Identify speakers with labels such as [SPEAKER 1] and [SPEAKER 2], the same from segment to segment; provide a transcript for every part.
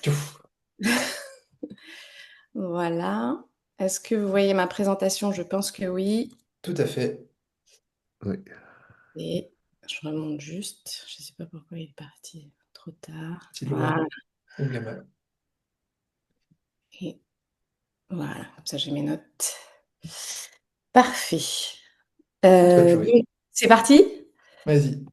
[SPEAKER 1] Tchouf.
[SPEAKER 2] Voilà. Est-ce que vous voyez ma présentation? Je pense que oui.
[SPEAKER 1] Tout à fait. Oui.
[SPEAKER 2] Et je remonte juste. Je ne sais pas pourquoi il est parti trop tard.
[SPEAKER 1] Petit
[SPEAKER 2] Voilà.
[SPEAKER 1] loin ou gamin.
[SPEAKER 2] Et voilà. Comme ça, j'ai mes notes. Parfait.
[SPEAKER 1] À toi de jouer.
[SPEAKER 2] Donc, c'est parti?
[SPEAKER 1] Vas-y.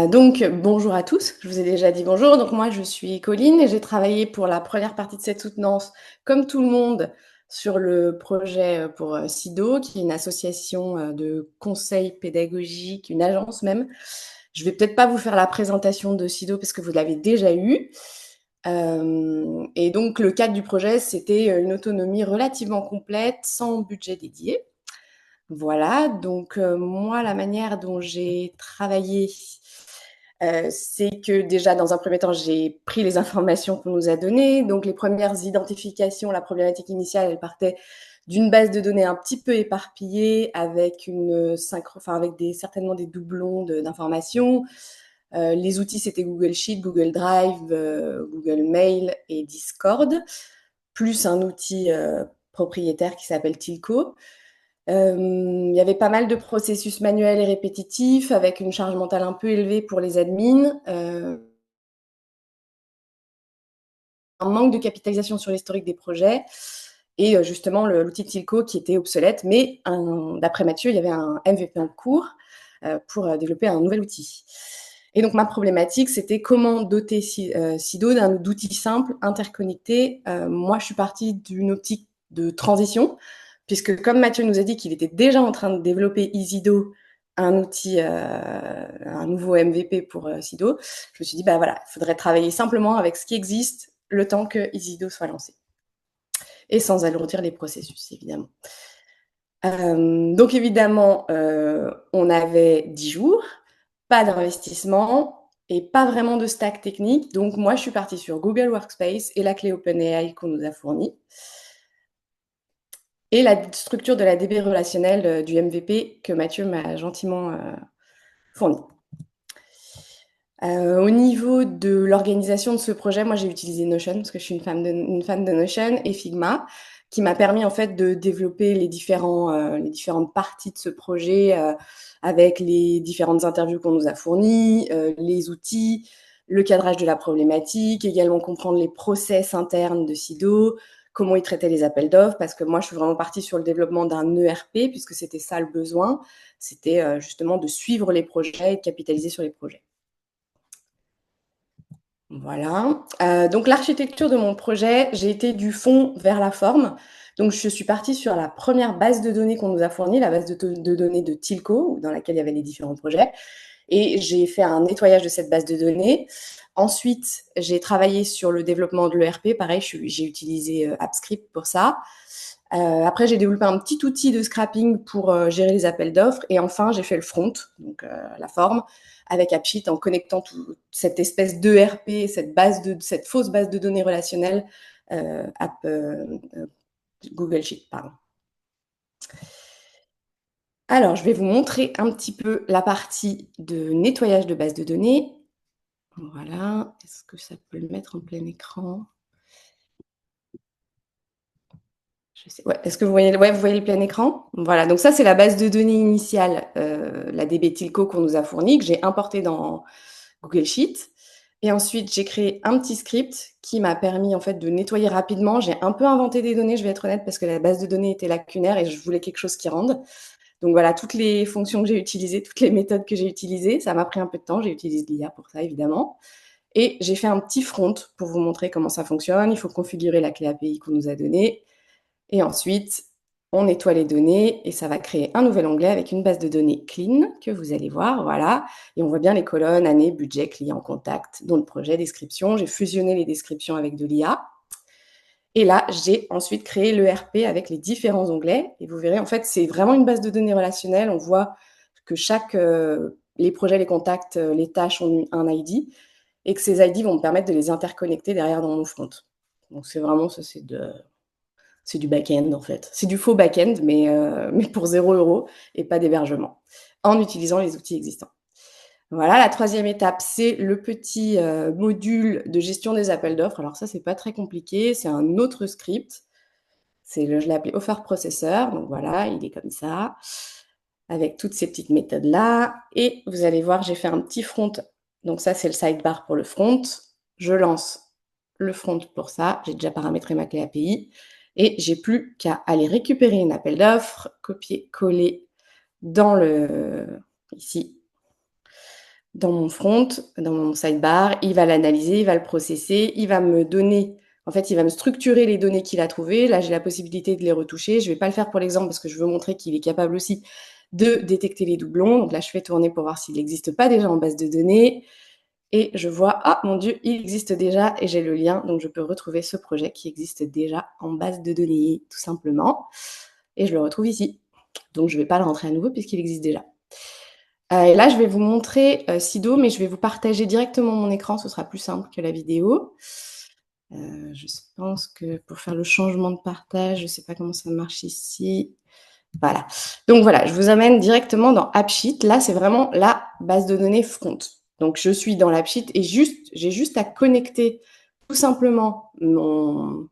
[SPEAKER 2] Donc, bonjour à tous. Je vous ai déjà dit bonjour. Donc, moi, je suis Colline et j'ai travaillé pour la première partie de cette soutenance, comme tout le monde, sur le projet pour SIDO, qui est une association de conseil pédagogique, une agence même. Je vais peut-être pas vous faire la présentation de SIDO parce que vous l'avez déjà eu. Et donc, le cadre du projet, c'était une autonomie relativement complète, sans budget dédié. Voilà, donc moi, la manière dont j'ai travaillé, c'est que déjà, dans un premier temps, j'ai pris les informations qu'on nous a données. Donc les premières identifications, la problématique initiale, elle partait d'une base de données un petit peu éparpillée avec certainement des doublons d'informations. Les outils, c'était Google Sheet, Google Drive, Google Mail et Discord, plus un outil propriétaire qui s'appelle Tilco. Il y avait pas mal de processus manuels et répétitifs avec une charge mentale un peu élevée pour les admins, un manque de capitalisation sur l'historique des projets et justement l'outil Tilco qui était obsolète, mais d'après Mathieu, il y avait un MVP en cours pour développer un nouvel outil. Et donc ma problématique, c'était comment doter Sido d'outils simples, interconnectés. Moi, je suis partie d'une optique de transition, puisque comme Mathieu nous a dit qu'il était déjà en train de développer Isido, un outil, un nouveau MVP pour Sido, je me suis dit, bah voilà, il faudrait travailler simplement avec ce qui existe le temps que Isido soit lancé. Et sans alourdir les processus, évidemment. Donc évidemment, on avait 10 jours, pas d'investissement et pas vraiment de stack technique. Donc moi, je suis partie sur Google Workspace et la clé OpenAI qu'on nous a fournie. Et la structure de la DB relationnelle du MVP que Mathieu m'a gentiment fournie. Au niveau de l'organisation de ce projet, moi j'ai utilisé Notion parce que je suis une fan de Notion et Figma, qui m'a permis en fait de développer les différentes parties de ce projet avec les différentes interviews qu'on nous a fournies, les outils, le cadrage de la problématique, également comprendre les process internes de Sido, comment ils traitaient les appels d'offres, parce que moi je suis vraiment partie sur le développement d'un ERP puisque c'était ça le besoin, c'était justement de suivre les projets et de capitaliser sur les projets. Voilà. Donc l'architecture de mon projet, j'ai été du fond vers la forme. Donc je suis partie sur la première base de données qu'on nous a fournie, la base de données de Tilco, dans laquelle il y avait les différents projets. Et j'ai fait un nettoyage de cette base de données. Ensuite, j'ai travaillé sur le développement de l'ERP. Pareil, j'ai utilisé AppScript pour ça. Après, j'ai développé un petit outil de scrapping pour gérer les appels d'offres. Et enfin, j'ai fait le front, donc la forme, avec AppSheet en connectant toute cette espèce d'ERP, cette fausse base de données relationnelle App, Google Sheet, pardon. Alors, je vais vous montrer un petit peu la partie de nettoyage de base de données. Voilà. Est-ce que ça peut le mettre en plein écran? Ouais. Est-ce que vous voyez, ouais, vous voyez le plein écran? Voilà, donc ça, c'est la base de données initiale, la DB Tilco qu'on nous a fournie, que j'ai importée dans Google Sheet. Et ensuite, j'ai créé un petit script qui m'a permis en fait de nettoyer rapidement. J'ai un peu inventé des données, je vais être honnête, parce que la base de données était lacunaire et je voulais quelque chose qui rende. Donc voilà, toutes les fonctions que j'ai utilisées, toutes les méthodes que j'ai utilisées, ça m'a pris un peu de temps. J'ai utilisé l'IA pour ça, évidemment. Et j'ai fait un petit front pour vous montrer comment ça fonctionne. Il faut configurer la clé API qu'on nous a donnée. Et ensuite, on nettoie les données et ça va créer un nouvel onglet avec une base de données clean que vous allez voir, voilà. Et on voit bien les colonnes, année, budget, client, contact, dont le projet, description. J'ai fusionné les descriptions avec de l'IA. Et là, j'ai ensuite créé l'ERP avec les différents onglets. Et vous verrez, en fait, c'est vraiment une base de données relationnelle. On voit que les projets, les contacts, les tâches ont un ID et que ces ID vont me permettre de les interconnecter derrière dans mon front. Donc c'est vraiment ça, c'est du back-end en fait. C'est du faux back-end, mais pour 0 € et pas d'hébergement, en utilisant les outils existants. Voilà, la troisième étape, c'est le petit module de gestion des appels d'offres. Alors ça, c'est pas très compliqué, c'est un autre script. Je l'ai appelé Offer Processor, donc voilà, il est comme ça, avec toutes ces petites méthodes-là. Et vous allez voir, j'ai fait un petit front. Donc ça, c'est le sidebar pour le front. Je lance le front pour ça. J'ai déjà paramétré ma clé API. Et j'ai plus qu'à aller récupérer une appel d'offres, copier, coller ici, dans mon front, dans mon sidebar. Il va l'analyser, il va le processer, il va me donner, en fait, il va me structurer les données qu'il a trouvées. Là, j'ai la possibilité de les retoucher. Je ne vais pas le faire pour l'exemple parce que je veux montrer qu'il est capable aussi de détecter les doublons. Donc là, je fais tourner pour voir s'il n'existe pas déjà en base de données. Et je vois, ah mon Dieu, il existe déjà et j'ai le lien. Donc je peux retrouver ce projet qui existe déjà en base de données, tout simplement. Et je le retrouve ici. Donc je ne vais pas le rentrer à nouveau puisqu'il existe déjà. Et là, je vais vous montrer Sido, mais je vais vous partager directement mon écran. Ce sera plus simple que la vidéo. Je pense que pour faire le changement de partage, je ne sais pas comment ça marche ici. Voilà. Donc voilà, je vous amène directement dans AppSheet. Là, c'est vraiment la base de données front. Donc je suis dans l'AppSheet et j'ai juste à connecter tout simplement mon...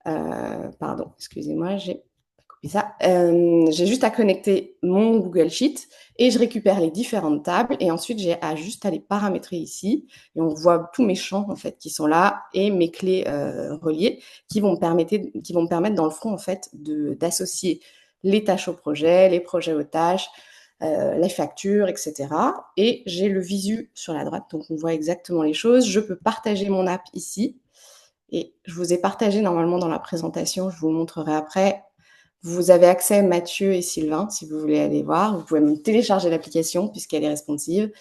[SPEAKER 2] pardon, excusez-moi, j'ai copié ça. J'ai juste à connecter mon Google Sheet et je récupère les différentes tables et ensuite j'ai à juste à les paramétrer ici et on voit tous mes champs en fait qui sont là et mes clés reliées qui vont me permettre dans le front en fait d'associer les tâches au projet, les projets aux tâches, les factures, etc. Et j'ai le visu sur la droite, donc on voit exactement les choses. Je peux partager mon app ici. Et je vous ai partagé normalement dans la présentation, je vous montrerai après. Vous avez accès, Mathieu et Sylvain, si vous voulez aller voir. Vous pouvez même télécharger l'application puisqu'elle est responsive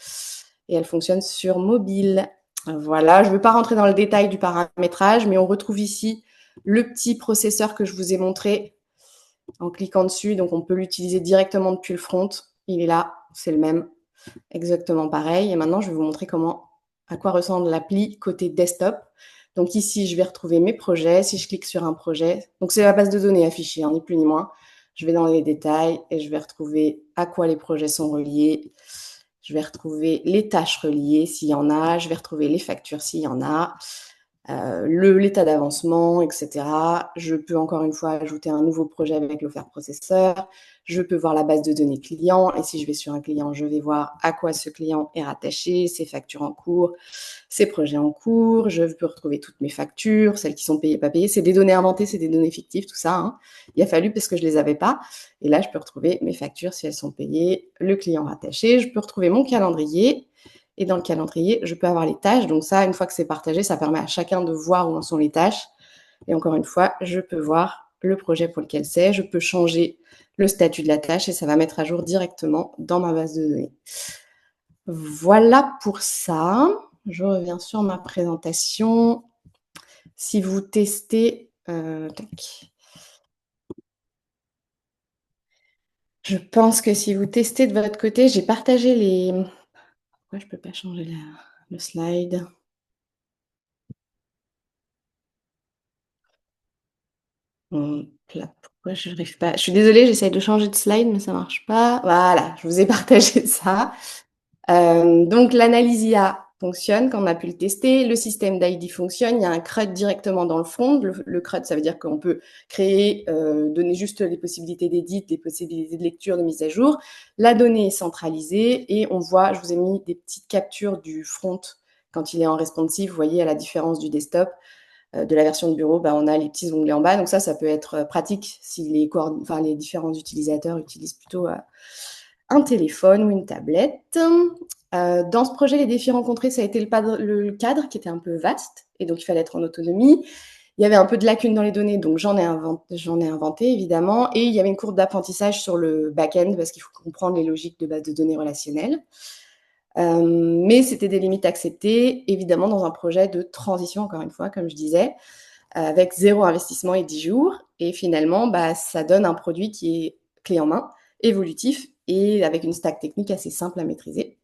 [SPEAKER 2] et elle fonctionne sur mobile. Voilà, je ne vais pas rentrer dans le détail du paramétrage, mais on retrouve ici le petit processeur que je vous ai montré en cliquant dessus. Donc, on peut l'utiliser directement depuis le front. Il est là, c'est le même, exactement pareil. Et maintenant, je vais vous montrer à quoi ressemble l'appli côté desktop. Donc ici, je vais retrouver mes projets. Si je clique sur un projet, donc c'est la base de données affichée, ni plus ni moins. Je vais dans les détails et je vais retrouver à quoi les projets sont reliés. Je vais retrouver les tâches reliées s'il y en a. Je vais retrouver les factures s'il y en a. L'état d'avancement, etc. Je peux encore une fois ajouter un nouveau projet avec l'Offer Processor. Je peux voir la base de données client. Et si je vais sur un client, je vais voir à quoi ce client est rattaché, ses factures en cours, ses projets en cours. Je peux retrouver toutes mes factures, celles qui sont payées, pas payées. C'est des données inventées, c'est des données fictives, tout ça. Hein. Il a fallu parce que je ne les avais pas. Et là, je peux retrouver mes factures si elles sont payées, le client rattaché. Je peux retrouver mon calendrier. Et dans le calendrier, je peux avoir les tâches. Donc ça, une fois que c'est partagé, ça permet à chacun de voir où en sont les tâches. Et encore une fois, je peux voir le projet pour lequel c'est. Je peux changer le statut de la tâche et ça va mettre à jour directement dans ma base de données. Voilà pour ça. Je reviens sur ma présentation. Si vous testez... Je pense que si vous testez de votre côté, j'ai partagé les... Pourquoi je ne peux pas changer le slide ? Là, pourquoi je n'arrive pas? Je suis désolée, j'essaye de changer de slide, mais ça ne marche pas. Voilà, je vous ai partagé ça. Donc, l'analyse IA fonctionne quand on a pu le tester. Le système d'ID fonctionne. Il y a un CRUD directement dans le front. Le CRUD, ça veut dire qu'on peut créer, donner juste les possibilités d'édit, les possibilités de lecture, de mise à jour. La donnée est centralisée et on voit, je vous ai mis des petites captures du front quand il est en responsive. Vous voyez, à la différence du desktop, de la version de bureau, on a les petits onglets en bas. Donc ça peut être pratique si les différents utilisateurs utilisent plutôt un téléphone ou une tablette. Dans ce projet, les défis rencontrés, ça a été le cadre qui était un peu vaste et donc il fallait être en autonomie. Il y avait un peu de lacunes dans les données, donc j'en ai inventé évidemment. Et il y avait une courbe d'apprentissage sur le back-end parce qu'il faut comprendre les logiques de base de données relationnelles. Mais c'était des limites acceptées, évidemment, dans un projet de transition, encore une fois, comme je disais, avec 0 investissement et 10 jours. Et finalement, ça donne un produit qui est clé en main, évolutif et avec une stack technique assez simple à maîtriser.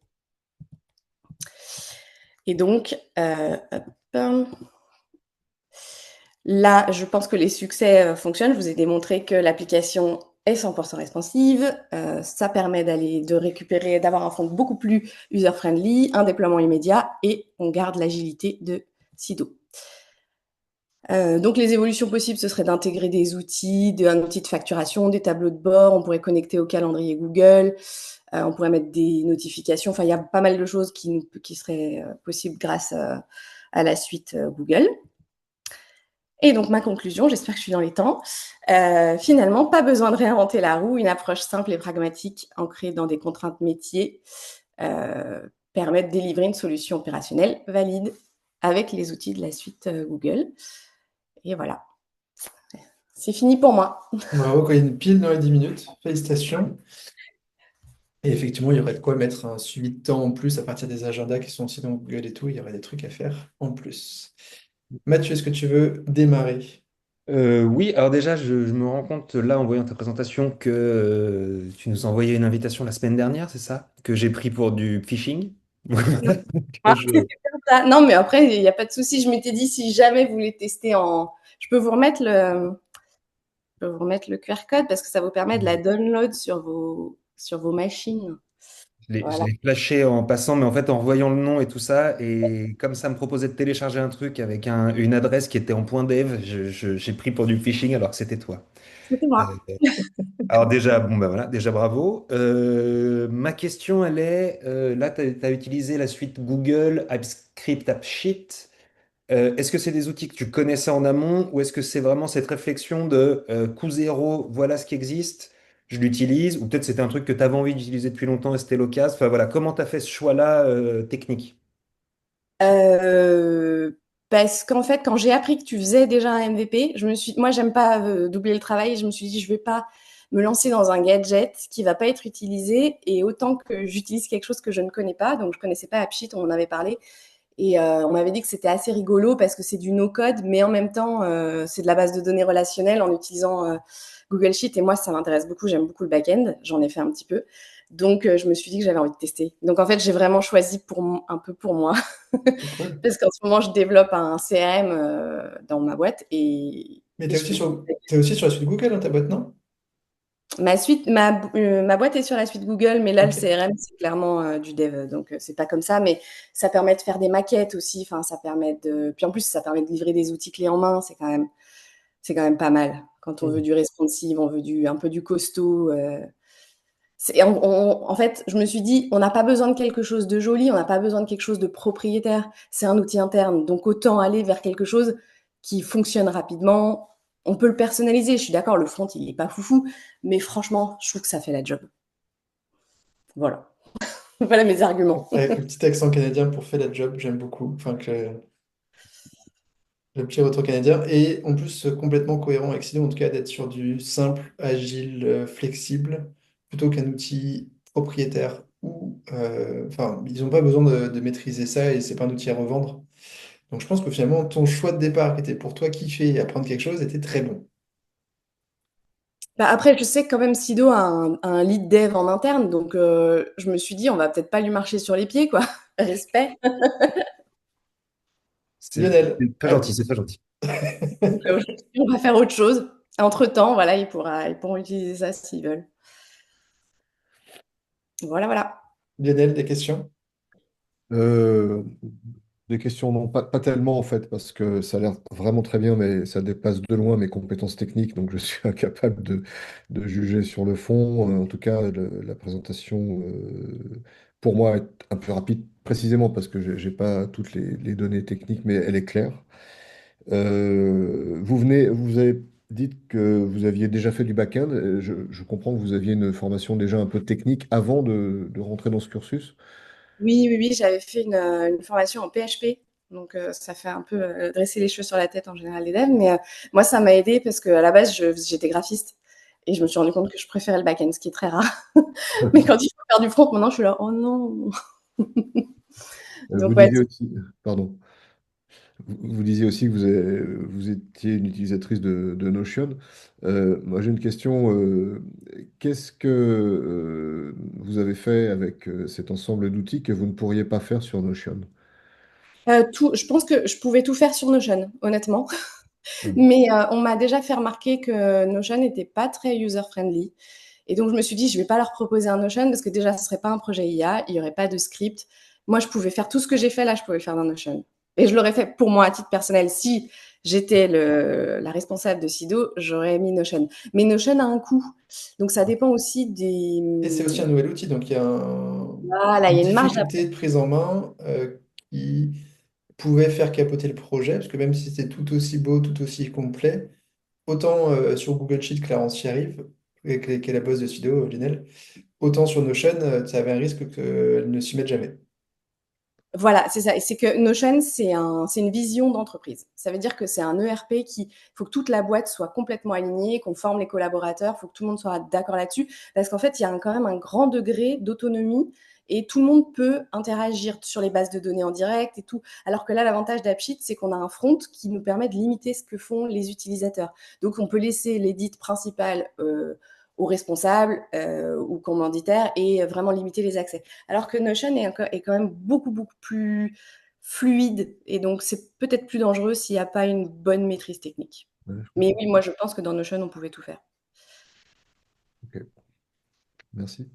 [SPEAKER 2] Et donc, là, je pense que les succès fonctionnent. Je vous ai démontré que l'application est 100% responsive. Ça permet de récupérer, d'avoir un front beaucoup plus user-friendly, un déploiement immédiat et on garde l'agilité de Sido. Donc les évolutions possibles, ce serait d'intégrer des outils, un outil de facturation, des tableaux de bord, on pourrait connecter au calendrier Google, on pourrait mettre des notifications, enfin il y a pas mal de choses qui seraient possibles grâce à la suite Google. Et donc ma conclusion, j'espère que je suis dans les temps, finalement, pas besoin de réinventer la roue, une approche simple et pragmatique ancrée dans des contraintes métiers permet de délivrer une solution opérationnelle valide avec les outils de la suite Google. Et voilà, c'est fini pour moi.
[SPEAKER 1] Bravo, quand il y a une pile dans les 10 minutes. Félicitations. Et effectivement, il y aurait de quoi mettre un suivi de temps en plus à partir des agendas qui sont aussi dans Google et tout. Il y aurait des trucs à faire en plus. Mathieu, est-ce que tu veux démarrer?
[SPEAKER 3] Oui, alors déjà, je me rends compte là en voyant ta présentation que tu nous as envoyé une invitation la semaine dernière, c'est ça? Que j'ai pris pour du phishing. Donc,
[SPEAKER 2] Ah, non, mais après, il n'y a pas de souci. Je m'étais dit, si jamais vous voulez tester en... Je peux vous remettre le QR code parce que ça vous permet de la download sur vos machines.
[SPEAKER 3] je
[SPEAKER 2] Voilà.
[SPEAKER 3] l'ai flashé en passant, mais en fait en voyant le nom et tout ça, et comme ça me proposait de télécharger un truc avec une adresse qui était en point .dev, j'ai pris pour du phishing alors que c'était toi.
[SPEAKER 2] C'était
[SPEAKER 3] Euh,
[SPEAKER 2] moi.
[SPEAKER 3] Alors déjà, bon bah voilà, déjà bravo. Ma question, elle est, là, tu as utilisé la suite Google, AppScript, AppSheet. Est-ce que c'est des outils que tu connaissais en amont ou est-ce que c'est vraiment cette réflexion de coup zéro, voilà ce qui existe, je l'utilise, ou peut-être c'était un truc que tu avais envie d'utiliser depuis longtemps et c'était l'occasion. Enfin voilà, comment tu as fait ce choix-là technique?
[SPEAKER 2] Euh, Parce qu'en fait, quand j'ai appris que tu faisais déjà un MVP, moi, j'aime pas doubler le travail. Je me suis dit, je vais pas me lancer dans un gadget qui va pas être utilisé et autant que j'utilise quelque chose que je ne connais pas. Donc, je connaissais pas AppSheet, on en avait parlé. Et on m'avait dit que c'était assez rigolo parce que c'est du no-code, mais en même temps, c'est de la base de données relationnelle en utilisant Google Sheet. Et moi, ça m'intéresse beaucoup. J'aime beaucoup le back-end. J'en ai fait un petit peu. Donc, je me suis dit que j'avais envie de tester. Donc, en fait, j'ai vraiment choisi un peu pour moi.
[SPEAKER 1] C'est cool.
[SPEAKER 2] Parce qu'en ce moment, je développe un CRM dans ma boîte
[SPEAKER 1] Mais
[SPEAKER 2] et je fais
[SPEAKER 1] t'es aussi sur la suite Google, hein, ta boîte, non?
[SPEAKER 2] ma boîte est sur la suite Google, mais là, le
[SPEAKER 1] Ok.
[SPEAKER 2] CRM, c'est clairement du dev, donc c'est pas comme ça, mais ça permet de faire des maquettes aussi, enfin, puis en plus, ça permet de livrer des outils clés en main, c'est quand même pas mal. Quand on veut
[SPEAKER 1] Mm.
[SPEAKER 2] du responsive, on veut un peu du costaud. En fait, je me suis dit, on n'a pas besoin de quelque chose de joli, on n'a pas besoin de quelque chose de propriétaire. C'est un outil interne, donc autant aller vers quelque chose qui fonctionne rapidement. On peut le personnaliser. Je suis d'accord, le front, il n'est pas foufou, mais franchement, je trouve que ça fait la job. Voilà. Voilà mes arguments.
[SPEAKER 1] Avec le petit accent canadien pour faire la job, j'aime beaucoup. Enfin, le petit retour canadien. Et en plus, complètement cohérent avec Sinon, en tout cas, d'être sur du simple, agile, flexible, plutôt qu'un outil propriétaire ou. Enfin, ils n'ont pas besoin de maîtriser ça et c'est pas un outil à revendre. Donc, je pense que finalement, ton choix de départ, qui était pour toi kiffer et apprendre quelque chose, était très bon.
[SPEAKER 2] Bah, après, je sais que quand même Sido a un lead dev en interne, donc je me suis dit, on va peut-être pas lui marcher sur les pieds, quoi. Respect.
[SPEAKER 1] Lionel,
[SPEAKER 3] C'est très
[SPEAKER 1] à
[SPEAKER 3] gentil,
[SPEAKER 1] toi.
[SPEAKER 3] c'est très gentil.
[SPEAKER 2] Donc, on va faire autre chose. Entre-temps, voilà, ils pourront utiliser ça s'ils veulent. Voilà, voilà.
[SPEAKER 1] Lionel, des questions?
[SPEAKER 4] Euh, des questions, non, pas tellement en fait, parce que ça a l'air vraiment très bien, mais ça dépasse de loin mes compétences techniques, donc je suis incapable de juger sur le fond. En tout cas, la présentation, pour moi, est un peu rapide, précisément parce que j'ai pas toutes les données techniques, mais elle est claire. Vous avez dit que vous aviez déjà fait du back-end. Je comprends que vous aviez une formation déjà un peu technique avant de rentrer dans ce cursus.
[SPEAKER 2] Oui, oui, oui, j'avais fait une formation en PHP. Donc, ça fait un peu dresser les cheveux sur la tête en général des devs. Mais moi, ça m'a aidé parce qu'à la base, j'étais graphiste. Et je me suis rendu compte que je préférais le back-end, ce qui est très rare. Mais quand il faut faire du front, maintenant, je suis là, oh non.
[SPEAKER 4] Vous
[SPEAKER 2] Donc, ouais,
[SPEAKER 4] disiez aussi, pardon. Vous disiez aussi que vous étiez une utilisatrice de Notion. Moi, j'ai une question. Qu'est-ce que vous avez fait avec cet ensemble d'outils que vous ne pourriez pas faire sur Notion?
[SPEAKER 2] je pense que je pouvais tout faire sur Notion, honnêtement. Mais on m'a déjà fait remarquer que Notion n'était pas très user-friendly. Et donc, je me suis dit, je ne vais pas leur proposer un Notion parce que déjà, ce ne serait pas un projet IA, il n'y aurait pas de script. Moi, je pouvais faire tout ce que j'ai fait là, je pouvais le faire dans Notion. Et je l'aurais fait pour moi à titre personnel. Si j'étais la responsable de Sido, j'aurais mis Notion. Mais Notion a un coût. Donc, ça dépend aussi des.
[SPEAKER 1] Et c'est aussi un nouvel outil, donc il y a
[SPEAKER 2] Voilà, il
[SPEAKER 1] une
[SPEAKER 2] y a une marge
[SPEAKER 1] difficulté de prise en main qui pouvait faire capoter le projet, parce que même si c'était tout aussi beau, tout aussi complet, autant sur Google Sheet, Clarence y arrive, qui est la boss de Sudo, Lionel, autant sur Notion, tu avais un risque qu'elle ne s'y mette jamais.
[SPEAKER 2] Voilà, c'est ça. Et c'est que Notion, c'est une vision d'entreprise. Ça veut dire que c'est un ERP il faut que toute la boîte soit complètement alignée, qu'on forme les collaborateurs, il faut que tout le monde soit d'accord là-dessus. Parce qu'en fait, il y a quand même un grand degré d'autonomie et tout le monde peut interagir sur les bases de données en direct et tout. Alors que là, l'avantage d'AppSheet, c'est qu'on a un front qui nous permet de limiter ce que font les utilisateurs. Donc, on peut laisser l'édit principal aux responsables ou commanditaires et vraiment limiter les accès. Alors que Notion est quand même beaucoup, beaucoup plus fluide et donc c'est peut-être plus dangereux s'il n'y a pas une bonne maîtrise technique.
[SPEAKER 4] Ouais, je
[SPEAKER 2] Mais
[SPEAKER 4] comprends.
[SPEAKER 2] oui, moi je pense que dans Notion, on pouvait tout faire.
[SPEAKER 4] Ok, merci.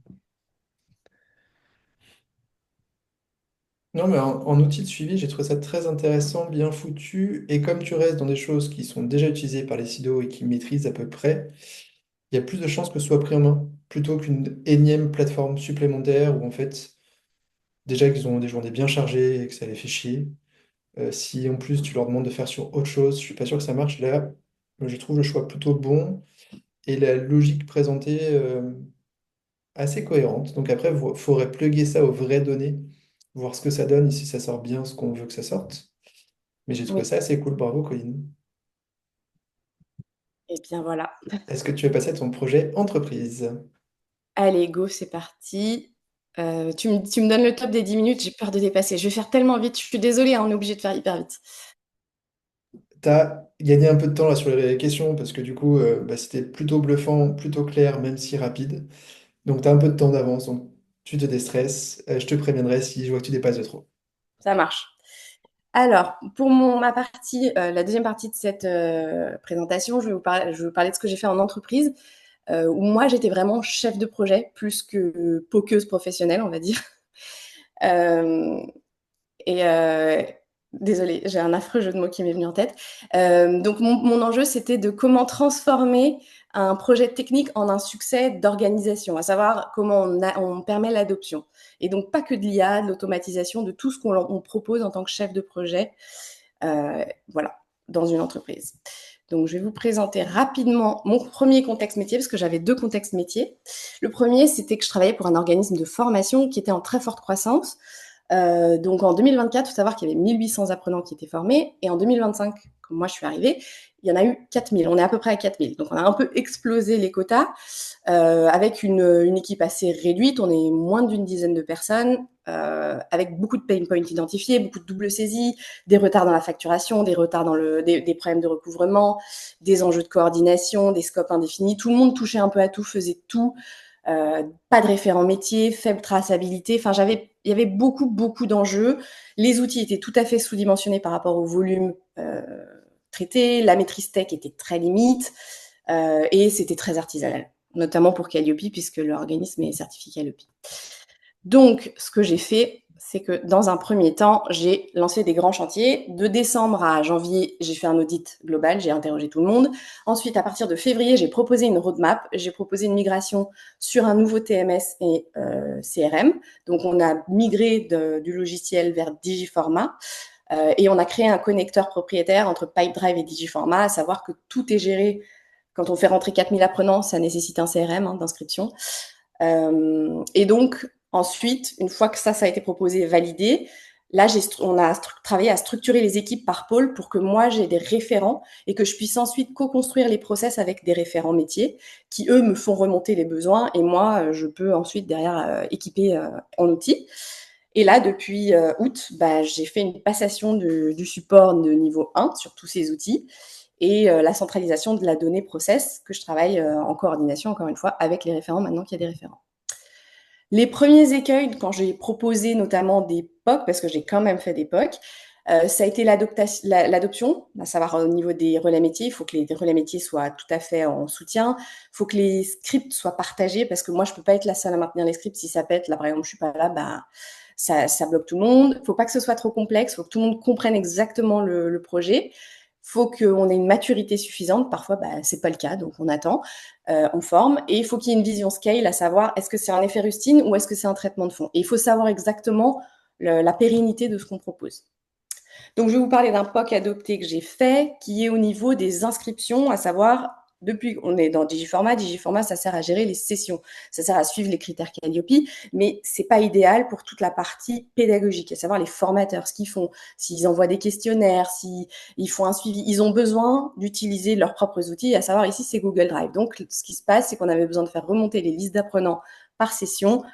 [SPEAKER 1] Non, mais en outil de suivi, j'ai trouvé ça très intéressant, bien foutu, et comme tu restes dans des choses qui sont déjà utilisées par les SIDO et qui maîtrisent à peu près, il y a plus de chances que ce soit pris en main, plutôt qu'une énième plateforme supplémentaire où en fait, déjà qu'ils ont des journées bien chargées et que ça les fait chier. Si en plus tu leur demandes de faire sur autre chose, je suis pas sûr que ça marche. Là, je trouve le choix plutôt bon et la logique présentée assez cohérente. Donc après, il faudrait plugger ça aux vraies données, voir ce que ça donne et si ça sort bien ce qu'on veut que ça sorte. Mais j'ai trouvé
[SPEAKER 2] Oui,
[SPEAKER 1] ça assez cool. Bravo, Colline.
[SPEAKER 2] et bien voilà.
[SPEAKER 1] Est-ce que tu veux passer à ton projet entreprise?
[SPEAKER 2] Allez, go, c'est parti. Tu me donnes le top des 10 minutes, j'ai peur de dépasser. Je vais faire tellement vite, je suis désolée, hein, on est obligé de faire hyper vite.
[SPEAKER 1] Tu as gagné un peu de temps là sur les questions parce que du coup, bah, c'était plutôt bluffant, plutôt clair, même si rapide. Donc tu as un peu de temps d'avance, donc tu te déstresses. Je te préviendrai si je vois que tu dépasses de trop.
[SPEAKER 2] Ça marche. Alors, pour ma partie, la deuxième partie de cette présentation, je vais vous parler de ce que j'ai fait en entreprise, où moi j'étais vraiment chef de projet plus que pokeuse professionnelle, on va dire. Euh, et désolée, j'ai un affreux jeu de mots qui m'est venu en tête. Donc mon enjeu, c'était de comment transformer un projet technique en un succès d'organisation, à savoir comment on permet l'adoption. Et donc pas que de l'IA, de l'automatisation, de tout ce qu'on propose en tant que chef de projet, voilà, dans une entreprise. Donc, je vais vous présenter rapidement mon premier contexte métier, parce que j'avais deux contextes métiers. Le premier, c'était que je travaillais pour un organisme de formation qui était en très forte croissance. Donc, en 2024, il faut savoir qu'il y avait 1800 apprenants qui étaient formés. Et en 2025, quand moi je suis arrivée, il y en a eu 4000. On est à peu près à 4000. Donc, on a un peu explosé les quotas avec une équipe assez réduite. On est moins d'une dizaine de personnes, avec beaucoup de pain points identifiés, beaucoup de double saisies, des retards dans la facturation, des retards dans des problèmes de recouvrement, des enjeux de coordination, des scopes indéfinis. Tout le monde touchait un peu à tout, faisait tout. Pas de référent métier, faible traçabilité. Enfin, il y avait beaucoup, beaucoup d'enjeux. Les outils étaient tout à fait sous-dimensionnés par rapport au volume traité. La maîtrise tech était très limite et c'était très artisanal, notamment pour Calliope, puisque l'organisme est certifié Calliope. Donc, ce que j'ai fait, c'est que dans un premier temps, j'ai lancé des grands chantiers. De décembre à janvier, j'ai fait un audit global, j'ai interrogé tout le monde. Ensuite, à partir de février, j'ai proposé une roadmap, j'ai proposé une migration sur un nouveau TMS et CRM. Donc, on a migré du logiciel vers Digiforma. Et on a créé un connecteur propriétaire entre Pipedrive et Digiforma, à savoir que tout est géré. Quand on fait rentrer 4000 apprenants, ça nécessite un CRM d'inscription. Et donc, ensuite, une fois que ça a été proposé et validé, là, on a travaillé à structurer les équipes par pôle pour que moi, j'ai des référents et que je puisse ensuite co-construire les process avec des référents métiers qui, eux, me font remonter les besoins et moi, je peux ensuite, derrière, équiper en outils. Et là, depuis août, bah, j'ai fait une passation du support de niveau 1 sur tous ces outils et la centralisation de la donnée process que je travaille en coordination, encore une fois, avec les référents maintenant qu'il y a des référents. Les premiers écueils, quand j'ai proposé notamment des POC, parce que j'ai quand même fait des POC, Ça a été l'adoption, à savoir au niveau des relais métiers. Il faut que les relais métiers soient tout à fait en soutien. Il faut que les scripts soient partagés parce que moi, je peux pas être la seule à maintenir les scripts. Si ça pète, là, par exemple, je suis pas là, bah, ça bloque tout le monde. Il faut pas que ce soit trop complexe. Il faut que tout le monde comprenne exactement le projet. Il faut qu'on ait une maturité suffisante. Parfois, bah, c'est pas le cas, donc on attend, on forme. Et il faut qu'il y ait une vision scale, à savoir est-ce que c'est un effet rustine ou est-ce que c'est un traitement de fond. Et il faut savoir exactement la pérennité de ce qu'on propose. Donc, je vais vous parler d'un POC adopté que j'ai fait, qui est au niveau des inscriptions, à savoir, depuis qu'on est dans Digiformat, Digiformat, ça sert à gérer les sessions, ça sert à suivre les critères Calliope, mais c'est pas idéal pour toute la partie pédagogique, à savoir les formateurs, ce qu'ils font, s'ils envoient des questionnaires, s'ils font un suivi, ils ont besoin d'utiliser leurs propres outils, à savoir ici, c'est Google Drive. Donc, ce qui se passe, c'est qu'on avait besoin de faire remonter les listes d'apprenants par session,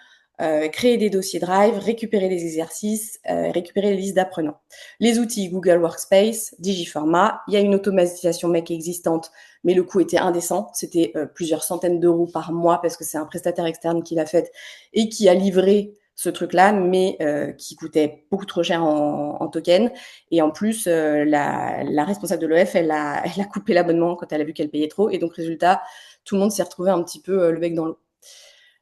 [SPEAKER 2] créer des dossiers Drive, récupérer les exercices, récupérer les listes d'apprenants. Les outils Google Workspace, Digiformat, il y a une automatisation MEC existante, mais le coût était indécent. C'était plusieurs centaines d'euros par mois parce que c'est un prestataire externe qui l'a fait et qui a livré ce truc-là, mais qui coûtait beaucoup trop cher en token. Et en plus, la responsable de l'OF, elle a coupé l'abonnement quand elle a vu qu'elle payait trop. Et donc, résultat, tout le monde s'est retrouvé un petit peu le bec dans l'eau.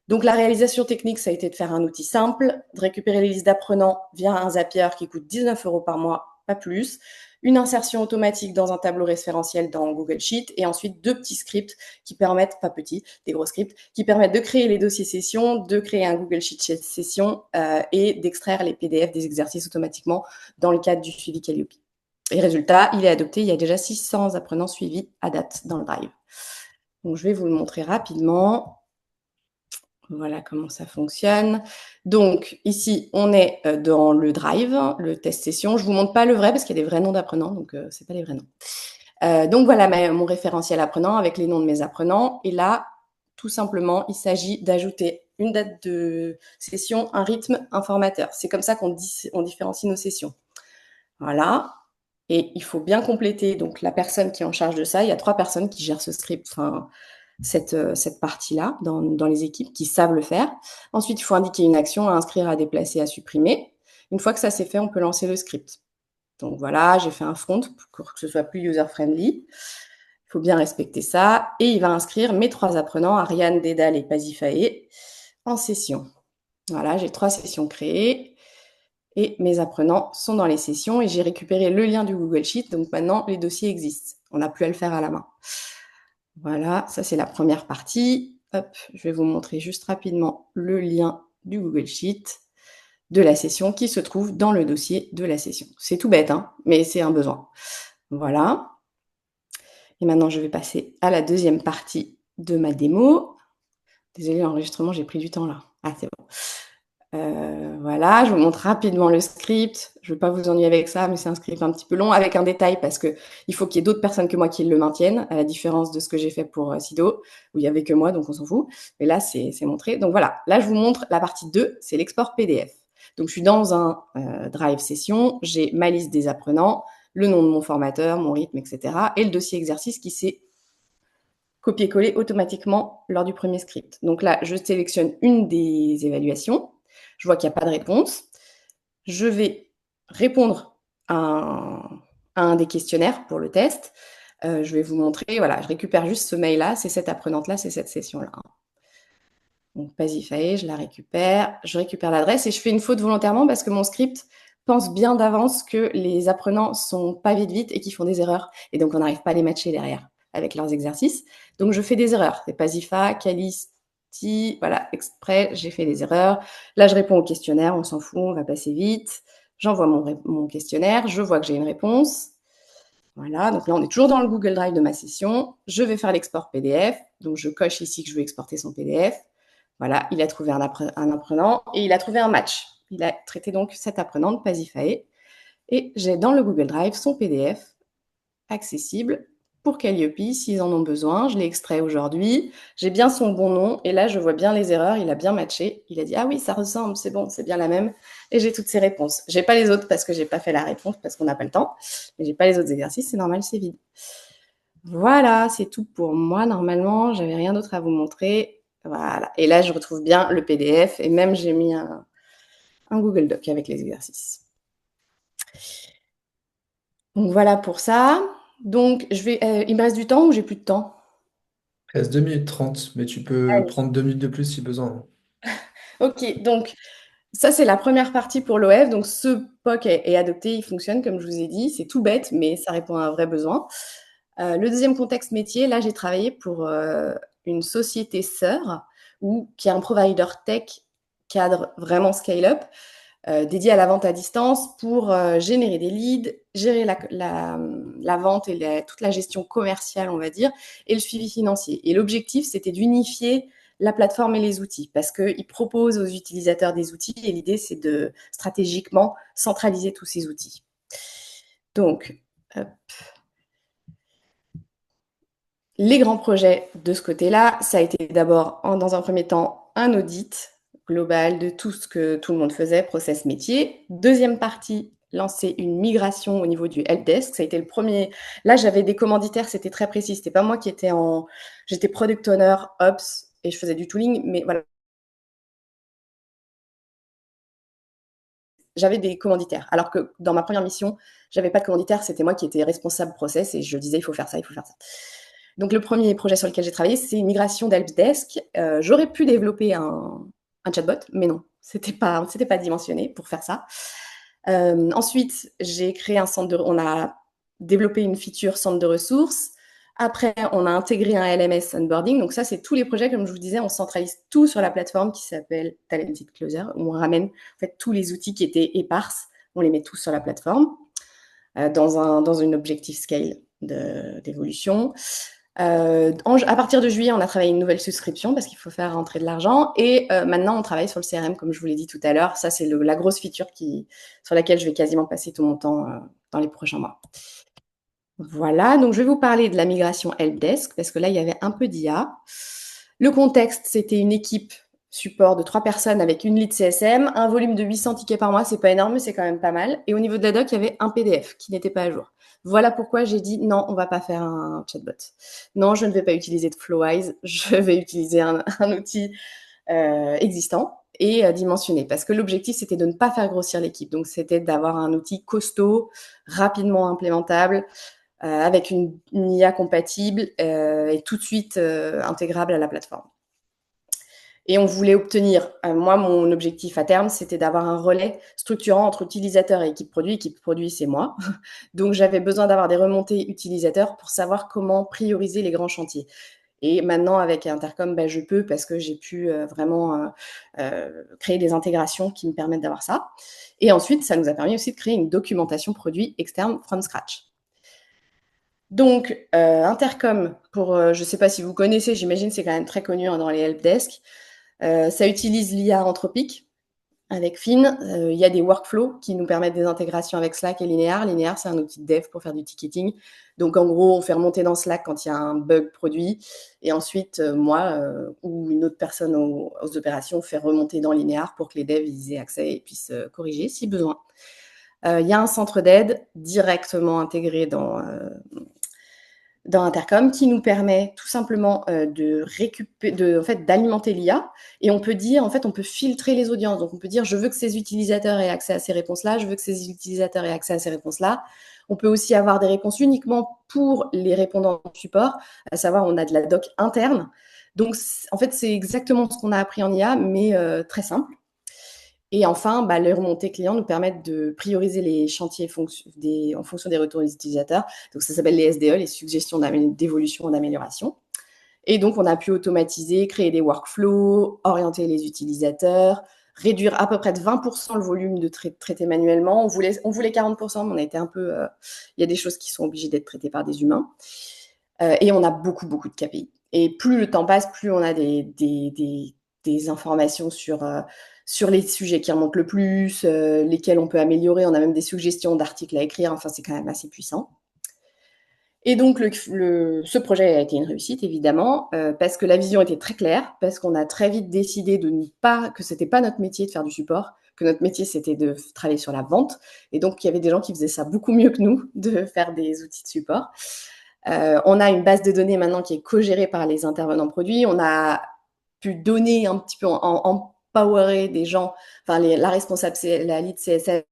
[SPEAKER 2] Donc, la réalisation technique, ça a été de faire un outil simple, de récupérer les listes d'apprenants via un Zapier qui coûte 19 euros par mois, pas plus, une insertion automatique dans un tableau référentiel dans Google Sheet et ensuite 2 petits scripts qui permettent, pas petits, des gros scripts, qui permettent de créer les dossiers sessions, de créer un Google Sheet session et d'extraire les PDF des exercices automatiquement dans le cadre du suivi Calliope. Et résultat, il est adopté, il y a déjà 600 apprenants suivis à date dans le Drive. Donc, je vais vous le montrer rapidement. Voilà comment ça fonctionne. Donc, ici, on est dans le Drive, le test session. Je ne vous montre pas le vrai parce qu'il y a des vrais noms d'apprenants, donc ce n'est pas les vrais noms. Donc, voilà mon référentiel apprenant avec les noms de mes apprenants. Et là, tout simplement, il s'agit d'ajouter une date de session, un rythme, un formateur. C'est comme ça qu'on différencie nos sessions. Voilà. Et il faut bien compléter donc la personne qui est en charge de ça. Il y a 3 personnes qui gèrent ce script, enfin, cette partie-là dans les équipes qui savent le faire. Ensuite, il faut indiquer une action à inscrire, à déplacer, à supprimer. Une fois que ça c'est fait, on peut lancer le script. Donc voilà, j'ai fait un front pour que ce soit plus user-friendly. Il faut bien respecter ça. Et il va inscrire mes 3 apprenants, Ariane, Dédale et Pasifae, en session. Voilà, j'ai 3 sessions créées. Et mes apprenants sont dans les sessions et j'ai récupéré le lien du Google Sheet. Donc maintenant, les dossiers existent. On n'a plus à le faire à la main. Voilà, ça c'est la première partie. Hop, je vais vous montrer juste rapidement le lien du Google Sheet de la session qui se trouve dans le dossier de la session. C'est tout bête, hein, mais c'est un besoin. Voilà. Et maintenant, je vais passer à la deuxième partie de ma démo. Désolée, l'enregistrement, j'ai pris du temps là. Ah, c'est bon. Voilà, je vous montre rapidement le script. Je ne veux pas vous ennuyer avec ça, mais c'est un script un petit peu long avec un détail parce qu'il faut qu'il y ait d'autres personnes que moi qui le maintiennent, à la différence de ce que j'ai fait pour Sido, où il n'y avait que moi, donc on s'en fout. Mais là, c'est montré. Donc voilà, là, je vous montre la partie 2, c'est l'export PDF. Donc je suis dans un Drive Session, j'ai ma liste des apprenants, le nom de mon formateur, mon rythme, etc. et le dossier exercice qui s'est copié-collé automatiquement lors du premier script. Donc là, je sélectionne une des évaluations. Je vois qu'il n'y a pas de réponse. Je vais répondre à un des questionnaires pour le test. Je vais vous montrer, voilà, je récupère juste ce mail-là, c'est cette apprenante-là, c'est cette session-là. Donc, Pasifae, je la récupère, je récupère l'adresse et je fais une faute volontairement parce que mon script pense bien d'avance que les apprenants sont pas vite et qu'ils font des erreurs. Et donc, on n'arrive pas à les matcher derrière avec leurs exercices. Donc, je fais des erreurs. C'est Pasifa, Calisti, voilà, exprès, j'ai fait des erreurs. Là, je réponds au questionnaire, on s'en fout, on va passer vite. J'envoie mon questionnaire, je vois que j'ai une réponse. Voilà, donc là, on est toujours dans le Google Drive de ma session. Je vais faire l'export PDF. Donc, je coche ici que je veux exporter son PDF. Voilà, il a trouvé un apprenant et il a trouvé un match. Il a traité donc cette apprenante, Pasifae. Et j'ai dans le Google Drive son PDF accessible pour Calliope s'ils en ont besoin. Je l'ai extrait aujourd'hui. J'ai bien son bon nom et là, je vois bien les erreurs. Il a bien matché. Il a dit « Ah oui, ça ressemble, c'est bon, c'est bien la même. » Et j'ai toutes ses réponses. Je n'ai pas les autres parce que je n'ai pas fait la réponse parce qu'on n'a pas le temps. Mais je n'ai pas les autres exercices, c'est normal, c'est vide. Voilà, c'est tout pour moi. Normalement, je n'avais rien d'autre à vous montrer. Voilà. Et là, je retrouve bien le PDF et même j'ai mis un Google Doc avec les exercices. Donc voilà pour ça. Donc il me reste du temps ou j'ai plus de temps?
[SPEAKER 1] Il reste 2 minutes 30, mais tu peux
[SPEAKER 2] Allez.
[SPEAKER 1] prendre 2 minutes de plus si besoin.
[SPEAKER 2] Ok, donc ça c'est la première partie pour l'OF. Donc ce POC est adopté, il fonctionne comme je vous ai dit. C'est tout bête, mais ça répond à un vrai besoin. Le deuxième contexte métier, là j'ai travaillé pour une société sœur qui est un provider tech cadre vraiment scale-up. Dédié à la vente à distance pour générer des leads, gérer la vente et toute la gestion commerciale, on va dire, et le suivi financier. Et l'objectif, c'était d'unifier la plateforme et les outils, parce qu'ils proposent aux utilisateurs des outils, et l'idée, c'est de stratégiquement centraliser tous ces outils. Donc, hop. Les grands projets de ce côté-là, ça a été d'abord, dans un premier temps, un audit global de tout ce que tout le monde faisait, process métier. Deuxième partie, lancer une migration au niveau du helpdesk. Ça a été le premier. Là, j'avais des commanditaires, c'était très précis. C'était pas moi qui étais j'étais product owner, ops, et je faisais du tooling, mais voilà. J'avais des commanditaires. Alors que dans ma première mission, j'avais pas de commanditaire, c'était moi qui étais responsable process et je disais il faut faire ça, il faut faire ça. Donc le premier projet sur lequel j'ai travaillé, c'est une migration d'helpdesk. J'aurais pu développer un chatbot, mais non, c'était pas dimensionné pour faire ça. Ensuite, j'ai créé on a développé une feature centre de ressources. Après, on a intégré un LMS onboarding. Donc ça, c'est tous les projets, comme je vous disais, on centralise tout sur la plateforme qui s'appelle Talented Closer, où on ramène en fait tous les outils qui étaient éparses, on les met tous sur la plateforme dans une objective scale d'évolution. À partir de juillet, on a travaillé une nouvelle souscription parce qu'il faut faire rentrer de l'argent. Et maintenant, on travaille sur le CRM, comme je vous l'ai dit tout à l'heure. Ça, c'est la grosse feature sur laquelle je vais quasiment passer tout mon temps dans les prochains mois. Voilà, donc je vais vous parler de la migration helpdesk parce que là, il y avait un peu d'IA. Le contexte, c'était une équipe support de 3 personnes avec une lead CSM, un volume de 800 tickets par mois, c'est pas énorme, mais c'est quand même pas mal. Et au niveau de la doc, il y avait un PDF qui n'était pas à jour. Voilà pourquoi j'ai dit non, on va pas faire un chatbot. Non, je ne vais pas utiliser de Flowise, je vais utiliser un outil existant et dimensionné. Parce que l'objectif, c'était de ne pas faire grossir l'équipe. Donc, c'était d'avoir un outil costaud, rapidement implémentable, avec une IA compatible et tout de suite intégrable à la plateforme. Et on voulait obtenir, moi, mon objectif à terme, c'était d'avoir un relais structurant entre utilisateur et équipe produit. Équipe produit, c'est moi. Donc, j'avais besoin d'avoir des remontées utilisateurs pour savoir comment prioriser les grands chantiers. Et maintenant, avec Intercom, je peux parce que j'ai pu vraiment créer des intégrations qui me permettent d'avoir ça. Et ensuite, ça nous a permis aussi de créer une documentation produit externe from scratch. Donc, Intercom, je ne sais pas si vous connaissez, j'imagine c'est quand même très connu dans les helpdesk. Ça utilise l'IA Anthropic avec Fin. Il y a des workflows qui nous permettent des intégrations avec Slack et Linear. Linear, c'est un outil de dev pour faire du ticketing. Donc, en gros, on fait remonter dans Slack quand il y a un bug produit. Et ensuite, moi ou une autre personne aux opérations fait remonter dans Linear pour que les devs y aient accès et puissent corriger si besoin. Il y a un centre d'aide directement intégré dans Intercom qui nous permet tout simplement d'alimenter l'IA et on peut dire, en fait, on peut filtrer les audiences. Donc, on peut dire, je veux que ces utilisateurs aient accès à ces réponses-là, je veux que ces utilisateurs aient accès à ces réponses-là. On peut aussi avoir des réponses uniquement pour les répondants de support, à savoir, on a de la doc interne. Donc, en fait, c'est exactement ce qu'on a appris en IA, mais très simple. Et enfin, les remontées clients nous permettent de prioriser les chantiers en fonction des retours des utilisateurs. Donc, ça s'appelle les SDE, les suggestions d'évolution et d'amélioration. Et donc, on a pu automatiser, créer des workflows, orienter les utilisateurs, réduire à peu près de 20% le volume de traiter manuellement. On voulait 40%, mais on a été un peu... Il y a des choses qui sont obligées d'être traitées par des humains. Et on a beaucoup, beaucoup de KPI. Et plus le temps passe, plus on a des informations sur les sujets qui remontent le plus, lesquels on peut améliorer. On a même des suggestions d'articles à écrire. Enfin, c'est quand même assez puissant. Et donc, ce projet a été une réussite, évidemment, parce que la vision était très claire, parce qu'on a très vite décidé que c'était pas notre métier de faire du support, que notre métier, c'était de travailler sur la vente. Et donc, il y avait des gens qui faisaient ça beaucoup mieux que nous, de faire des outils de support. On a une base de données maintenant qui est co-gérée par les intervenants produits. On a pu donner un petit peu, empowerer des gens, enfin la responsable, la lead CSM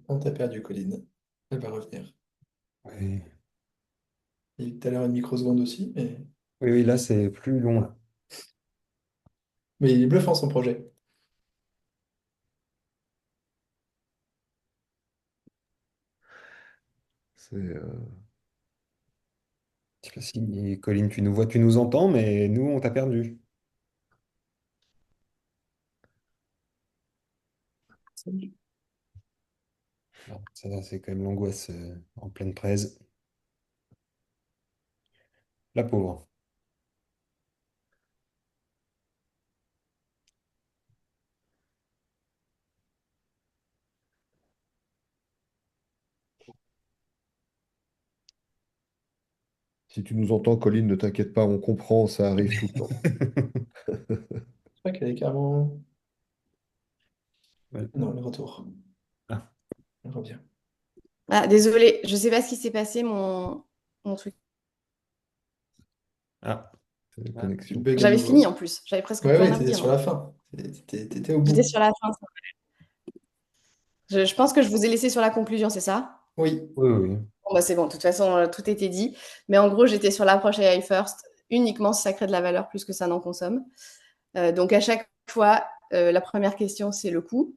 [SPEAKER 1] On t'a perdu, Colline. Elle va revenir.
[SPEAKER 3] Oui,
[SPEAKER 1] Il y a eu tout à l'heure une microseconde aussi,
[SPEAKER 3] oui, oui, là, c'est plus long, là.
[SPEAKER 1] mais il est bluffant son projet.
[SPEAKER 4] C'est,
[SPEAKER 3] Je sais pas si, Colline, tu nous vois, tu nous entends, mais nous, on t'a perdu. Bon, ça, c'est quand même l'angoisse en pleine presse. La pauvre.
[SPEAKER 4] Si tu nous entends, Colline, ne t'inquiète pas, on comprend, ça arrive tout le temps.
[SPEAKER 1] Je crois qu'elle est carrément...
[SPEAKER 3] Ouais.
[SPEAKER 1] Non, le retour.
[SPEAKER 3] Ah,
[SPEAKER 1] Elle revient.
[SPEAKER 2] Ah, désolée, je sais pas ce qui s'est passé, mon truc.
[SPEAKER 3] ah,
[SPEAKER 4] C'est la
[SPEAKER 3] ah.
[SPEAKER 1] Il
[SPEAKER 4] connexion.
[SPEAKER 1] bug à
[SPEAKER 2] J'avais fini
[SPEAKER 1] nouveau.
[SPEAKER 2] en plus, j'avais presque
[SPEAKER 1] Ouais,
[SPEAKER 2] plus
[SPEAKER 1] ouais,
[SPEAKER 2] rien à
[SPEAKER 1] t'étais
[SPEAKER 2] dire,
[SPEAKER 1] sur
[SPEAKER 2] hein.
[SPEAKER 1] la fin. T'étais au
[SPEAKER 2] J'étais
[SPEAKER 1] bout.
[SPEAKER 2] sur la fin. Je pense que je vous ai laissé sur la conclusion, c'est ça?
[SPEAKER 1] Oui.
[SPEAKER 3] Oui, oui.
[SPEAKER 2] Bon, bah, c'est bon, de toute façon, tout était dit. Mais en gros, j'étais sur l'approche AI first, uniquement si ça crée de la valeur plus que ça n'en consomme. Donc, à chaque fois, la première question, c'est le coût.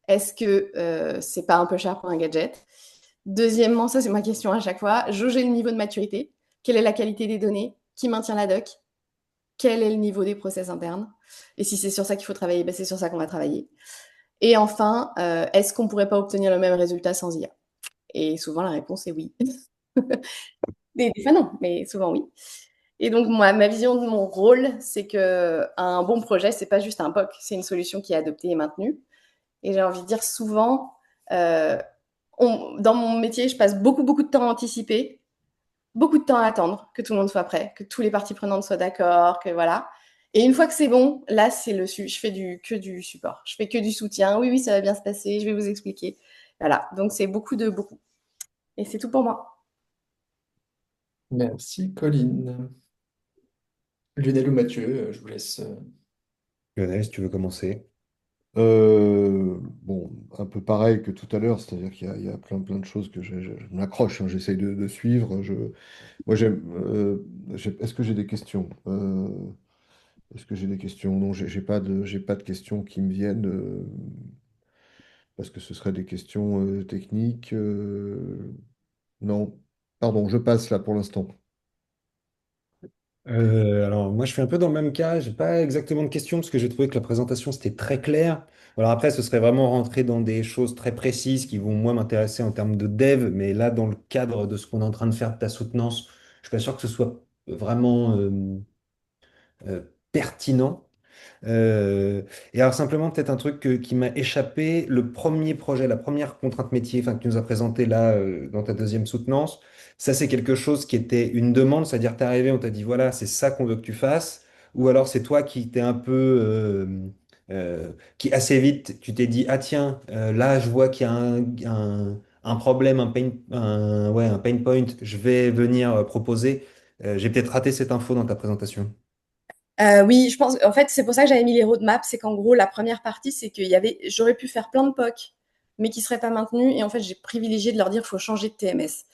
[SPEAKER 2] Est-ce que c'est pas un peu cher pour un gadget? Deuxièmement, ça, c'est ma question à chaque fois, jauger le niveau de maturité. Quelle est la qualité des données? Qui maintient la doc? Quel est le niveau des process internes? Et si c'est sur ça qu'il faut travailler, ben c'est sur ça qu'on va travailler. Et enfin, est-ce qu'on pourrait pas obtenir le même résultat sans IA? Et souvent, la réponse est oui. Des fois, non, mais souvent, oui. Et donc, moi, ma vision de mon rôle, c'est que un bon projet, c'est pas juste un POC, c'est une solution qui est adoptée et maintenue. Et j'ai envie de dire souvent, euh, dans mon métier, je passe beaucoup, beaucoup de temps à anticiper, beaucoup de temps à attendre que tout le monde soit prêt, que tous les parties prenantes soient d'accord, que voilà. Et une fois que c'est bon, là, je fais que du support. Je fais que du soutien. Oui, oui, ça va bien se passer. Je vais vous expliquer. Voilà. Donc, c'est beaucoup de beaucoup. Et c'est tout pour moi.
[SPEAKER 1] Merci, Colline. Lionel ou Mathieu, je vous laisse.
[SPEAKER 3] Lionel, si tu veux commencer.
[SPEAKER 4] Bon, un peu pareil que tout à l'heure, c'est-à-dire qu'il y a plein de choses que je m'accroche, hein, j'essaye de suivre. Moi, est-ce que j'ai des questions? Est-ce que j'ai des questions? Non, j'ai pas de questions qui me viennent parce que ce seraient des questions techniques. Non, pardon, je passe là pour l'instant.
[SPEAKER 3] Alors moi je suis un peu dans le même cas, j'ai pas exactement de questions parce que j'ai trouvé que la présentation c'était très clair. Alors après ce serait vraiment rentrer dans des choses très précises qui vont moi m'intéresser en termes de dev, mais là dans le cadre de ce qu'on est en train de faire de ta soutenance, je suis pas sûr que ce soit vraiment euh, pertinent. Et alors simplement peut-être un truc qui m'a échappé, le premier projet, la première contrainte métier, enfin que tu nous as présenté là dans ta deuxième soutenance, ça c'est quelque chose qui était une demande, c'est-à-dire t'es arrivé, on t'a dit voilà c'est ça qu'on veut que tu fasses, ou alors c'est toi qui t'es un peu qui assez vite tu t'es dit ah tiens là je vois qu'il y a un problème, ouais, un pain point, je vais venir proposer. J'ai peut-être raté cette info dans ta présentation.
[SPEAKER 2] Oui, je pense. En fait, c'est pour ça que j'avais mis les roadmaps. C'est qu'en gros, la première partie, c'est qu'il y avait, j'aurais pu faire plein de POC, mais qui seraient pas maintenus. Et en fait, j'ai privilégié de leur dire, qu'il faut changer de TMS.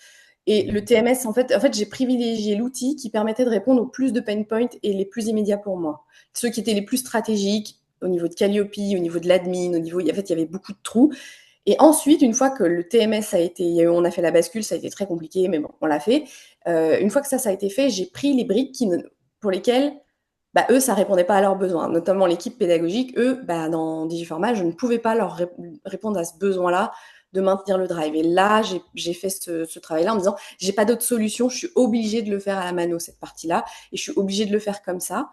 [SPEAKER 2] Et le TMS, en fait, j'ai privilégié l'outil qui permettait de répondre aux plus de pain points et les plus immédiats pour moi. Ceux qui étaient les plus stratégiques au niveau de Calliope, au niveau de l'admin, en fait, il y avait beaucoup de trous. Et ensuite, une fois que le TMS a été, on a fait la bascule, ça a été très compliqué, mais bon, on l'a fait. Une fois que ça a été fait, j'ai pris les briques pour lesquelles bah, eux, ça répondait pas à leurs besoins. Notamment l'équipe pédagogique, eux, bah, dans Digiformat, je ne pouvais pas leur répondre à ce besoin-là de maintenir le drive. Et là, j'ai fait ce travail-là en me disant, j'ai pas d'autre solution, je suis obligée de le faire à la mano, cette partie-là, et je suis obligée de le faire comme ça.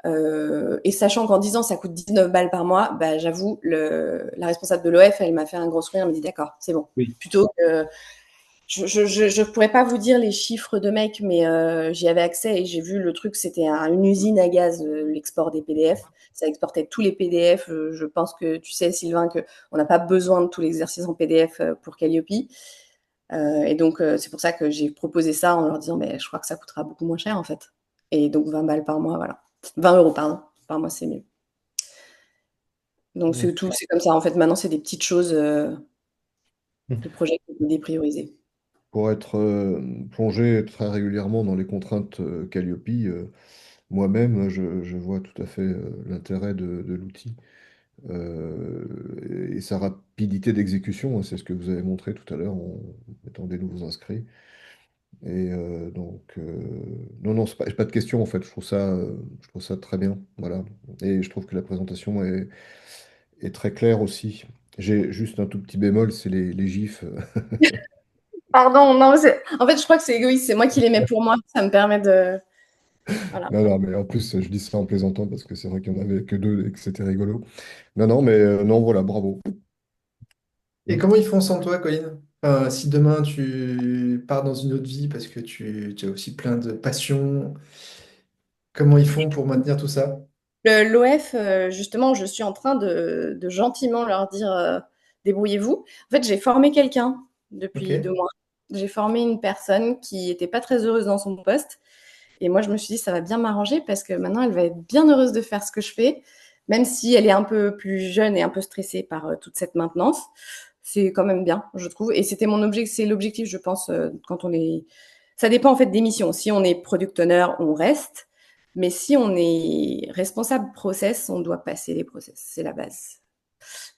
[SPEAKER 2] Et sachant qu'en 10 ans, ça coûte 19 balles par mois, bah, j'avoue, la responsable de l'OF, elle m'a fait un gros sourire, elle m'a dit, d'accord, c'est bon.
[SPEAKER 3] Oui.
[SPEAKER 2] Plutôt que je pourrais pas vous dire les chiffres de mec, mais j'y avais accès et j'ai vu le truc, c'était une usine à gaz, l'export des PDF. Ça exportait tous les PDF. Je pense que tu sais, Sylvain, que on n'a pas besoin de tout l'exercice en PDF pour Calliope. Et donc, c'est pour ça que j'ai proposé ça en leur disant, mais je crois que ça coûtera beaucoup moins cher en fait. Et donc 20 balles par mois, voilà. 20 euros, pardon, par mois, c'est mieux. Donc c'est tout, c'est comme ça. En fait, maintenant, c'est des petites choses. le projet qui était dépriorisé.
[SPEAKER 4] Pour être plongé très régulièrement dans les contraintes Calliope, moi-même, je vois tout à fait l'intérêt de l'outil et sa rapidité d'exécution, hein, c'est ce que vous avez montré tout à l'heure en mettant des nouveaux inscrits. Et non, non, c'est pas de question en fait. Je trouve ça très bien. Voilà. Et je trouve que la présentation est très claire aussi. J'ai juste un tout petit bémol, c'est les gifs.
[SPEAKER 2] Pardon, non, en fait, je crois que c'est égoïste, c'est moi qui les mets pour moi, ça me permet de... Voilà.
[SPEAKER 4] Non, non, mais en plus, je dis ça en plaisantant parce que c'est vrai qu'il n'y en avait que deux et que c'était rigolo. Non, non, mais non, voilà, bravo.
[SPEAKER 1] Et
[SPEAKER 4] Mm.
[SPEAKER 1] comment ils font sans toi, Colline? Enfin, si demain tu pars dans une autre vie parce que tu as aussi plein de passions, comment ils font pour maintenir tout ça?
[SPEAKER 2] L'OF, justement, je suis en train de gentiment leur dire débrouillez-vous. En fait, j'ai formé quelqu'un depuis
[SPEAKER 1] Ok?
[SPEAKER 2] 2 mois. J'ai formé une personne qui était pas très heureuse dans son poste. Et moi, je me suis dit, ça va bien m'arranger parce que maintenant, elle va être bien heureuse de faire ce que je fais, même si elle est un peu plus jeune et un peu stressée par toute cette maintenance. C'est quand même bien, je trouve. Et c'était mon objectif, c'est l'objectif, je pense, quand on est. Ça dépend en fait des missions. Si on est product owner, on reste. Mais si on est responsable process, on doit passer les process. C'est la base.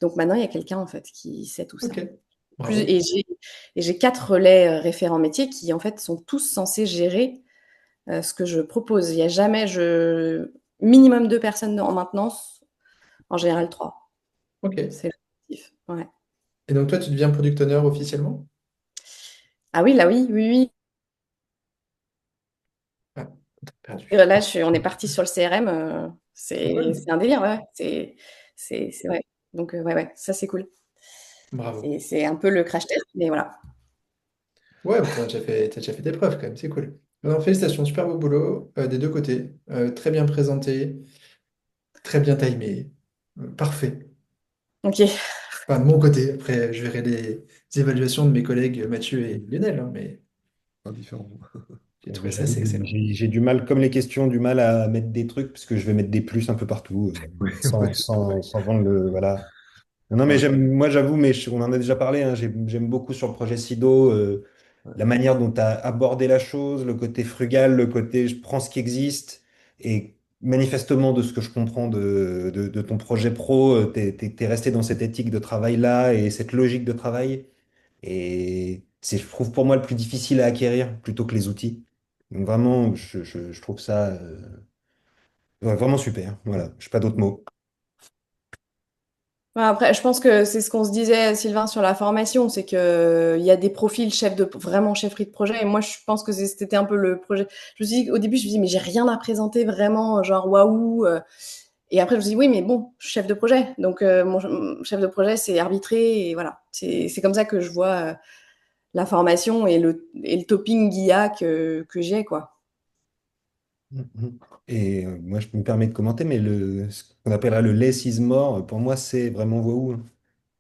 [SPEAKER 2] Donc maintenant, il y a quelqu'un en fait qui sait tout ça.
[SPEAKER 1] Ok.
[SPEAKER 2] Plus,
[SPEAKER 1] Bravo.
[SPEAKER 2] et j'ai 4 relais référents métiers qui en fait sont tous censés gérer ce que je propose. Il y a jamais minimum 2 personnes en maintenance, en général 3.
[SPEAKER 1] Ok.
[SPEAKER 2] C'est l'objectif. Ouais.
[SPEAKER 1] Et donc toi, tu deviens product owner officiellement?
[SPEAKER 2] Ah oui, là oui, oui, oui.
[SPEAKER 1] Ah, perdu.
[SPEAKER 2] Et là, on est parti sur le CRM.
[SPEAKER 1] Trop cool.
[SPEAKER 2] C'est un délire, ouais. Ouais. Donc ouais, ouais, ça c'est cool.
[SPEAKER 1] Bravo.
[SPEAKER 2] C'est un peu le crash test, mais voilà.
[SPEAKER 1] Ouais, bah, t'as déjà fait tes preuves quand même, c'est cool. Non, félicitations, super beau boulot des deux côtés. Très bien présenté, très bien timé. Parfait.
[SPEAKER 2] Ok.
[SPEAKER 1] Enfin, de mon côté, après, je verrai les évaluations de mes collègues Mathieu et Lionel, hein, mais
[SPEAKER 4] Pas différent.
[SPEAKER 1] j'ai
[SPEAKER 3] Bon,
[SPEAKER 1] trouvé
[SPEAKER 3] bah,
[SPEAKER 1] ça assez excellent.
[SPEAKER 3] j'ai du mal, comme les questions, du mal à mettre des trucs, parce que je vais mettre des plus un peu partout,
[SPEAKER 4] Ouais, c'est pareil.
[SPEAKER 3] sans vendre le. Voilà. Non, mais
[SPEAKER 4] Ouais,
[SPEAKER 3] moi, j'avoue, mais on en a déjà parlé, hein, j'aime beaucoup sur le projet Sido,
[SPEAKER 4] ouais.
[SPEAKER 3] la manière dont tu as abordé la chose, le côté frugal, le côté je prends ce qui existe, et manifestement, de ce que je comprends de ton projet pro, t'es resté dans cette éthique de travail-là et cette logique de travail. Et c'est, je trouve, pour moi, le plus difficile à acquérir plutôt que les outils. Donc vraiment, je trouve ça ouais, vraiment super. Voilà, je n'ai pas d'autres mots.
[SPEAKER 2] Ouais, après, je pense que c'est ce qu'on se disait, Sylvain, sur la formation, c'est que il y a des profils vraiment chefferie de projet. Et moi, je pense que c'était un peu le projet. Je me suis dit, au début, je me suis dit, mais j'ai rien à présenter vraiment, genre waouh. Et après, je me suis dit, oui, mais bon, je suis chef de projet. Donc, mon chef de projet, c'est arbitrer. Et voilà. C'est comme ça que je vois la formation et le topping IA que j'ai, quoi.
[SPEAKER 3] Mhm. Et moi, je me permets de commenter, mais ce qu'on appellera le less is more, pour moi, c'est vraiment waouh,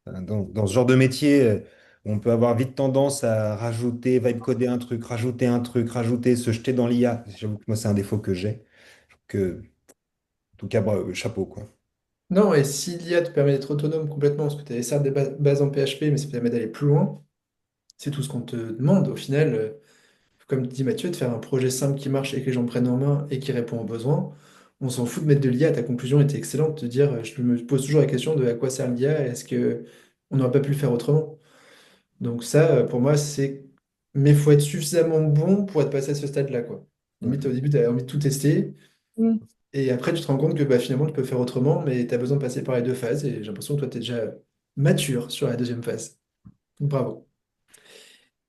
[SPEAKER 3] hein. Dans ce genre de métier, on peut avoir vite tendance à rajouter, vibe coder un truc, rajouter, se jeter dans l'IA. J'avoue que moi, c'est un défaut que j'ai. En tout cas, bravo, chapeau, quoi.
[SPEAKER 1] Non, et si l'IA te permet d'être autonome complètement, parce que tu avais certes des bases en PHP, mais ça te permet d'aller plus loin, c'est tout ce qu'on te demande au final. Comme dit Mathieu, de faire un projet simple qui marche et que les gens prennent en main et qui répond aux besoins. On s'en fout de mettre de l'IA. Ta conclusion était excellente, de dire, je me pose toujours la question de à quoi sert l'IA, est-ce que on n'aurait pas pu le faire autrement? Donc ça, pour moi, c'est... Mais il faut être suffisamment bon pour être passé à ce stade-là, quoi.
[SPEAKER 4] Ouais.
[SPEAKER 1] Limite, au début, tu as envie de tout tester,
[SPEAKER 2] Mm.
[SPEAKER 1] et après, tu te rends compte que bah, finalement, tu peux faire autrement, mais tu as besoin de passer par les deux phases, et j'ai l'impression que toi, tu es déjà mature sur la deuxième phase. Donc, bravo.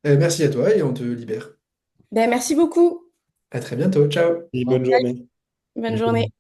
[SPEAKER 1] Merci à toi, et on te libère.
[SPEAKER 2] Ben, merci beaucoup.
[SPEAKER 1] À très bientôt. Ciao.
[SPEAKER 3] Et bonne journée.
[SPEAKER 2] Bonne journée.